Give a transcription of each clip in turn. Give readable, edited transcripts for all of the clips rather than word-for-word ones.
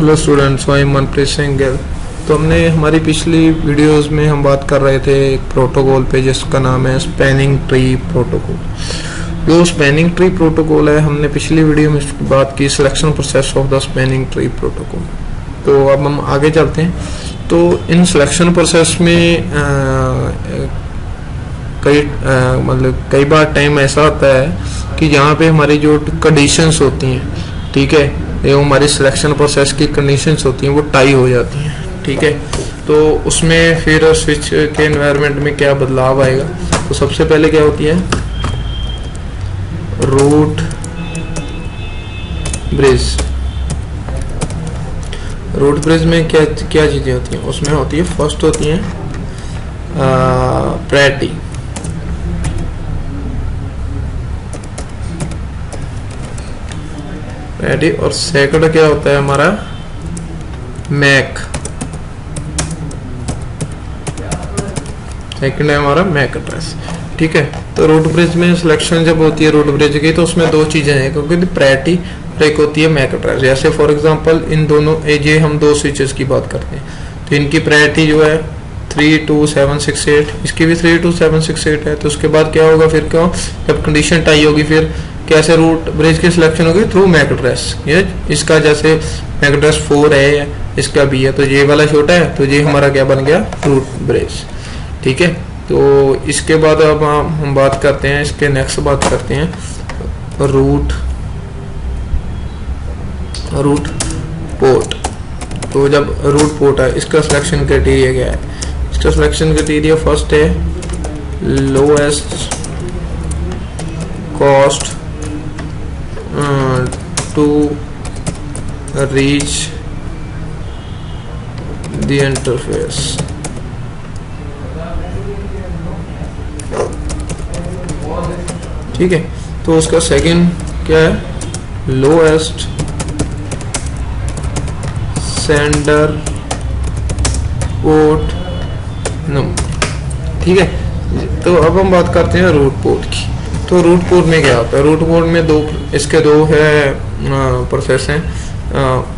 Hello students, I am Manpreet Singh Gill. तो हमने हमारी पिछली वीडियोस में हम बात कर रहे थे एक प्रोटोकॉल पे जिसका नाम है स्पैनिंग ट्री प्रोटोकॉल। जो स्पैनिंग ट्री प्रोटोकॉल है, हमने पिछली वीडियो में बात की selection process of the spanning tree protocol. तो अब हम आगे चलते हैं। तो इन सिलेक्शन प्रोसेस में कई बार टाइम ऐसा आता है कि जहाँ पे हमारी जो कंडीशंस होती हैं, ठीक है, जो हमारी सिलेक्शन प्रोसेस की कंडीशंस होती हैं वो टाई हो जाती हैं, ठीक है। तो उसमें फिर स्विच के एनवायरनमेंट में क्या बदलाव आएगा। तो सबसे पहले क्या होती है, रूट ब्रिज। रूट ब्रिज में क्या क्या चीजें होती हैं, उसमें होती है, फर्स्ट होती है प्रायोरिटी, और सेकंड क्या होता है हमारा मैक। सेकंड है हमारा मैक एड्रेस, ठीक है। तो रूट ब्रिज में सिलेक्शन जब होती है रूट ब्रिज की, तो उसमें दो चीजें हैं, क्योंकि प्रायोरिटी और एक होती है मैक एड्रेस। जैसे फॉर एग्जांपल इन दोनों ये हम दो स्विचेस की बात करते हैं, तो इनकी प्रायोरिटी जो है 32768, इसकी भी 32768 है। तो उसके बाद क्या होगा, फिर क्यों, जब कंडीशन टाई होगी फिर कैसे रूट ब्रिज की सिलेक्शन होगी, थ्रू मैक एड्रेस। ये इसका जैसे मैक एड्रेस 4 है, इसका भी है, तो ये वाला छोटा है, तो ये हमारा क्या बन गया, रूट ब्रिज, ठीक है। तो इसके बाद अब हम बात करते हैं, इसके नेक्स्ट बात करते हैं रूट पोर्ट। तो जब रूट पोर्ट है, इसका सिलेक्शन क्राइटेरिया क्या है, इसका सिलेक्शन क्राइटेरिया फर्स्ट है lowest cost to reach the interface, ठीक है। तो उसका सेकंड क्या है, लोएस्ट सेंडर पोर्ट नंबर, ठीक है। तो अब हम बात करते हैं रूट पोर्ट की। तो रूट पोर्ट में क्या होता है, रूट पोर्ट में इसके दो है प्रोसेस हैं,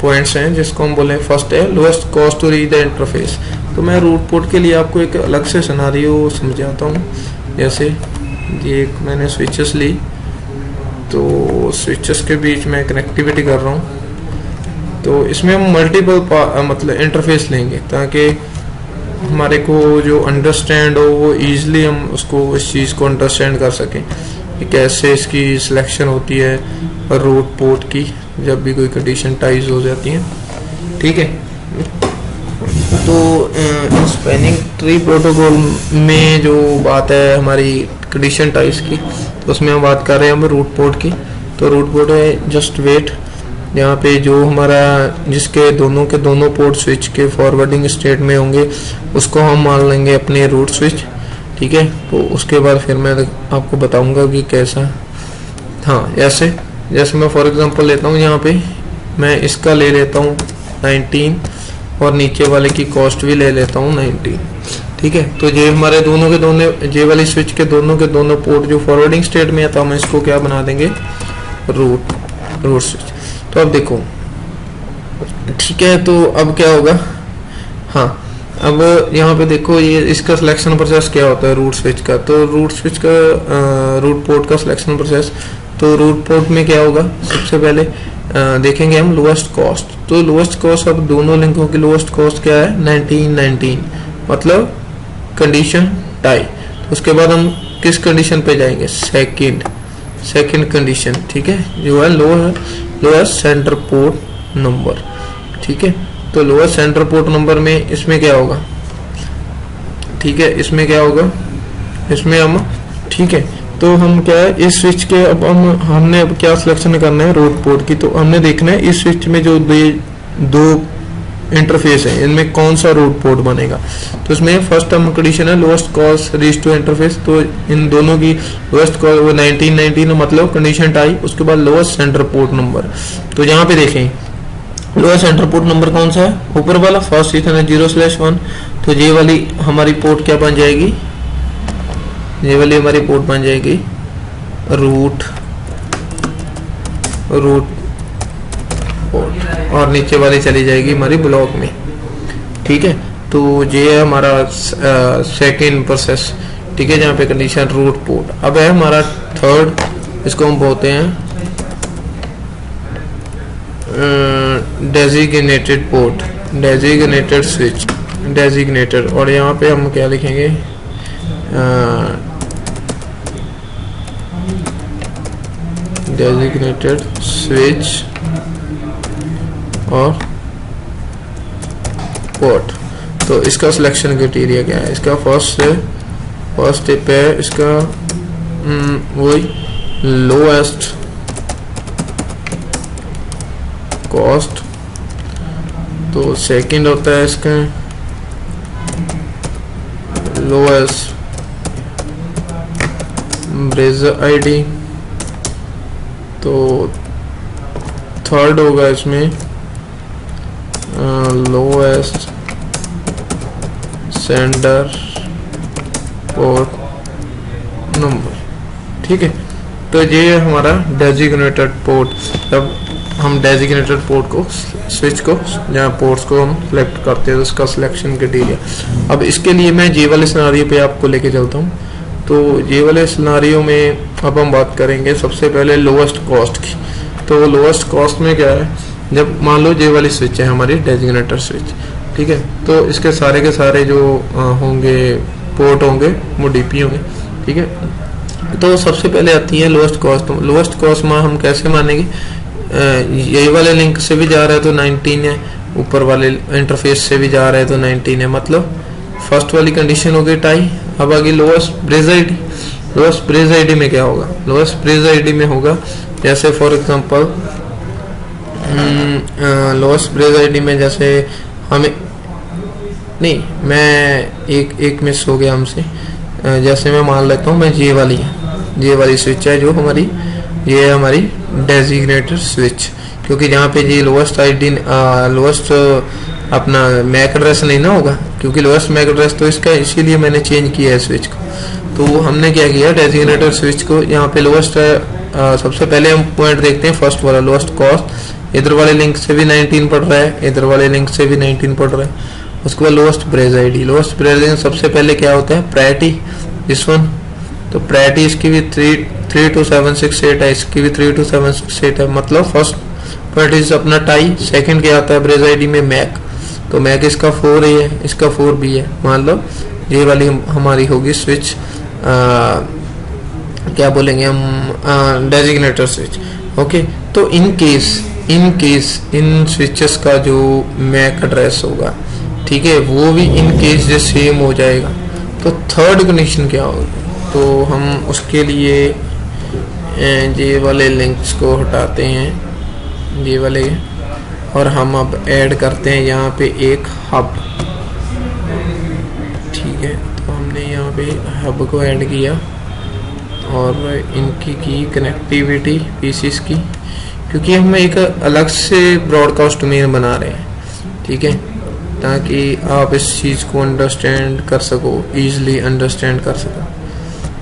पॉइंट्स हैं, जिसको हम बोले, फर्स्ट है lowest cost to reach the interface. तो मैं रूट पोर्ट के लिए आपको एक अलग से सिनेरियो समझाता हूँ। जैसे ये एक मैंने स्विचेस ली, तो स्विचेस के बीच में कनेक्टिविटी कर रहा हूँ। तो इसमें हम मल्टीपल मतलब इंटरफेस लेंगे, ताकि हमारे को जो अंडरस्टैंड हो वो इजीली हम उसको इस चीज़ को अंडरस्टैंड कर सकें कि कैसे इसकी सिलेक्शन होती है रूट पोर्ट की, जब भी कोई कंडीशन टाइज हो जाती है, ठीक है। तो स्पैनिंग ट्री प्रोटोकॉल में जो बात है हमारी कंडीशन टाइज की, तो उसमें हम बात कर रहे हैं हम रूट पोर्ट की। तो रूट पोर्ट है जस्ट वेट, यहाँ पे जो हमारा जिसके दोनों के दोनों पोर्ट स्विच के फॉरवर्डिंग स्टेट में होंगे, उसको हम मान लेंगे अपने रूट स्विच, ठीक है। तो उसके बाद फिर मैं आपको बताऊंगा कि कैसा, हाँ, जैसे मैं फॉर एग्जांपल लेता हूँ, यहाँ पे मैं इसका ले लेता हूँ 19 और नीचे वाले की कॉस्ट भी ले लेता हूँ 19, ठीक है। तो ये हमारे दोनों के दोनों, ये वाली स्विच के दोनों पोर्ट जो फॉरवर्डिंग स्टेट में है, तो हम इसको क्या बना देंगे, रूट स्विच। तो अब देखो, ठीक है। तो अब क्या होगा, हाँ, अब यहाँ पे देखो, ये इसका सिलेक्शन प्रोसेस क्या होता है रूट स्विच का। तो रूट स्विच का रूट पोर्ट का सिलेक्शन प्रोसेस, तो रूट पोर्ट में क्या होगा, सबसे पहले देखेंगे हम लोएस्ट कॉस्ट। तो लोएस्ट कॉस्ट, अब दोनों लिंकों की लोएस्ट कॉस्ट क्या है, 1919, मतलब कंडीशन टाई। तो उसके बाद हम किस कंडीशन पे जाएंगे, सेकंड कंडीशन, ठीक है, जो है लोएस्ट सेंटर पोर्ट नंबर, ठीक है। तो लोएस्ट सेंटर पोर्ट नंबर में इसमें क्या होगा, ठीक है, इसमें क्या होगा, इसमें हम, ठीक है। तो हम क्या है, इस स्विच के अब हमने अब क्या सिलेक्शन करना है, रूट पोर्ट की। तो हमने देखना है इस स्विच में जो दो इंटरफेस है, इनमें कौन सा रूट पोर्ट बनेगा। तो इसमें फर्स्ट हम कंडीशन है lowest cost reach to interface. तो इन दोनों की लोएस्ट कॉस्ट वो 1919, मतलब कंडीशन टाई। उसके बाद लोएस्ट सेंटर पोर्ट नंबर, तो यहाँ पे देखें लोएस्ट सेंटर पोर्ट नंबर कौन सा है, ऊपर वाला, फर्स्ट इथन है 0/1। तो ये वाली हमारी पोर्ट क्या बन जाएगी, ये वाली हमारी पोर्ट बन जाएगी रूट पोर्ट, और नीचे वाली चली जाएगी हमारी ब्लॉक में। ठीक है, तो ये है हमारा सेकेंड प्रोसेस। ठीक है, जहाँ पे कंडीशन रूट पोर्ट। अब है हमारा थर्ड, इसको हम बोलते हैं designated port, designated switch, designated. और यहाँ पे हम क्या लिखेंगे, डेजिग्नेटेड स्विच और पोर्ट। तो इसका सिलेक्शन क्राइटेरिया क्या है, इसका फर्स्ट स्टेप है इसका वही लोएस्ट कॉस्ट। तो सेकंड होता है इसका लोएस्ट ब्रेजर आईडी। तो थर्ड होगा इसमें लोएस्ट सेंडर पोर्ट नंबर। ठीक है, तो ये हमारा डेजिग्नेटेड पोर्ट। जब हम डेजिग्नेटेड पोर्ट को, स्विच को, जहाँ पोर्ट्स को हम सिलेक्ट करते हैं तो उसका सिलेक्शन क्राइटेरिया। अब इसके लिए मैं ये वाले सिनारियो पे आपको लेके चलता हूँ। तो ये वाले सिनारियो में अब हम बात करेंगे सबसे पहले लोएस्ट कॉस्ट की। तो लोएस्ट कॉस्ट में क्या है, जब मान लो ये वाली स्विच है हमारी डेजिग्नेटेड स्विच। ठीक है, तो इसके सारे के सारे जो होंगे पोर्ट होंगे वो डीपी होंगे। ठीक है, तो सबसे पहले आती है लोएस्ट कॉस्ट। लोएस्ट कॉस्ट में हम कैसे मानेंगे, यही वाले लिंक से भी जा रहा है तो 19 है, ऊपर वाले इंटरफेस से भी जा रहा है तो 19 है। मतलब फर्स्ट वाली कंडीशन हो गई टाई। अब आगे लोएस्ट ब्रेज आईडी। लोएस्ट ब्रेज आईडी में क्या होगा, लोएस्ट ब्रेज आईडी में होगा जैसे फॉर एग्जांपल लोएस्ट ब्रेज आईडी में जैसे हमें नहीं, मैं एक मिस हो गया हमसे। जैसे मैं मान लेता हूँ मैं ये वाली स्विच है जो हमारी, ये है हमारी डेजिग्नेटेड स्विच। क्योंकि जहाँ पे ये लोएस्ट आईडी लोएस्ट अपना मैक एड्रेस नहीं ना होगा, क्योंकि लोएस्ट मैक एड्रेस तो इसका, इसीलिए मैंने चेंज किया है स्विच को। तो हमने क्या किया, डेजिग्नेटेड स्विच को यहाँ पे लोएस्ट सबसे पहले हम पॉइंट देखते हैं फर्स्ट वाला लोएस्ट कॉस्ट। इधर वाले लिंक से भी 19 पड़ रहा है, इधर वाले लिंक से भी 19 पड़ रहा है। उसके बाद लोएस्ट ब्रेज आईडी। लोएस्ट ब्रेज आईडी सबसे पहले क्या होता है, प्रायोरिटी दिस वन। तो प्रायोरिटी इसकी भी 32768 है, इसकी भी 32768 है। मतलब फर्स्ट पॉइंट इज अपना टाई। सेकंड क्या आता है ब्रेज आईडी में, मैक। तो मैक इसका 4 है, इसका 4 है। मान लो ये वाली हमारी होगी स्विच, क्या बोलेंगे हम, डेजिग्नेटेड स्विच। ओके, तो इन केस इन स्विचेस का जो मैक एड्रेस होगा, ठीक है, वो भी इन केस जो सेम हो जाएगा। तो थर्ड कंडीशन क्या होगी, तो हम उसके लिए ये वाले लिंक्स को हटाते हैं, ये वाले, और हम अब ऐड करते हैं यहाँ पे एक हब। ठीक है, तो हमने यहाँ पे हब को ऐड किया और इनकी की कनेक्टिविटी पीसीस की, क्योंकि हम एक अलग से ब्रॉडकास्ट डोमेन बना रहे हैं। ठीक है, ताकि आप इस चीज़ को अंडरस्टैंड कर सको, ईजिली अंडरस्टैंड कर सको।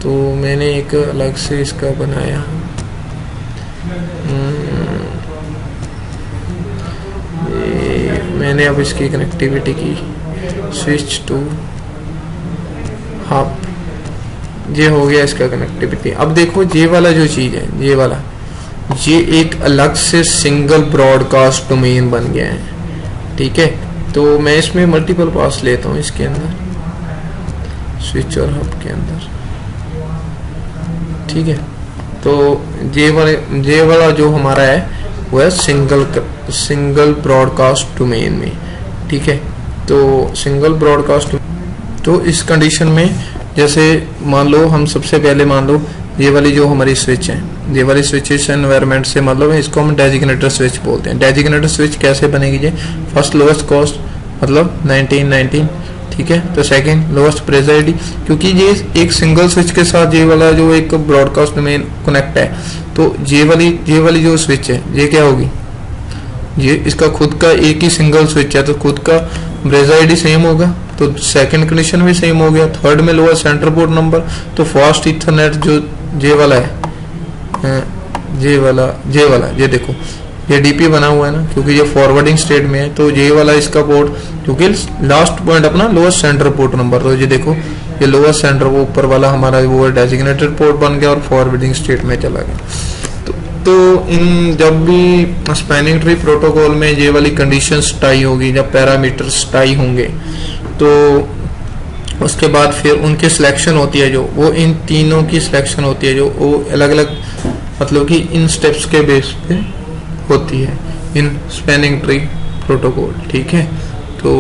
तो मैंने एक अलग से इसका बनाया, मैंने अब इसकी कनेक्टिविटी की स्विच टू हब। ये हो गया इसका कनेक्टिविटी। अब देखो ये वाला जो चीज़ है, ये वाला, ये एक अलग से सिंगल ब्रॉडकास्ट डोमेन बन गया है। ठीक है, तो मैं इसमें मल्टीपल पास लेता हूँ इसके अंदर, स्विच और हब के अंदर। ठीक है, तो ये वाला जो हमारा है वो है सिंगल ब्रॉडकास्ट डोमेन में। ठीक है, तो सिंगल ब्रॉडकास्ट, तो इस कंडीशन में जैसे मान लो हम सबसे पहले मान लो ये वाली जो हमारी स्विच है, ये वाली स्विच इस एनवायरनमेंट से, मतलब इसको हम डेजिग्नेटेड स्विच बोलते हैं। डेजिग्नेटेड स्विच कैसे बनेगी, ये फर्स्ट लोएस्ट कॉस्ट मतलब 19। ठीक है, तो सेकंड लोएस्ट ब्रेज आईडी, क्योंकि ये एक सिंगल स्विच के साथ ये वाला जो एक ब्रॉडकास्ट डोमेन कनेक्ट है, तो ये वाली जो स्विच है ये क्या होगी, ये इसका खुद का एक ही सिंगल स्विच है, तो खुद का ब्रेज आईडी सेम होगा। तो सेकंड कंडीशन भी सेम हो गया। थर्ड में लोअर सेंटर पोर्ट नंबर, तो फास्ट इथरनेट जो ये वाला है, ये देखो ये डीपी बना हुआ है ना, क्योंकि ये फॉरवर्डिंग स्टेट में है, तो ये वाला इसका पोर्ट, क्योंकि लास्ट पॉइंट अपना लोएस्ट सेंटर पोर्ट नंबर, तो ये देखो ये लोएस्ट सेंटर वो ऊपर वाला हमारा वो डेजिग्नेटेड पोर्ट बन गया और फॉरवर्डिंग स्टेट में चला गया। तो इन जब भी स्पैनिंग ट्री प्रोटोकॉल में ये वाली कंडीशंस टाई होगी, जब पैरामीटर्स टाई होंगे, तो उसके बाद फिर उनकी सिलेक्शन होती है, जो वो इन तीनों की सिलेक्शन होती है, जो वो अलग अलग मतलब कि इन स्टेप्स के बेस पे होती है इन स्पैनिंग ट्री प्रोटोकॉल। ठीक है, तो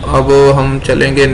अब हम चलेंगे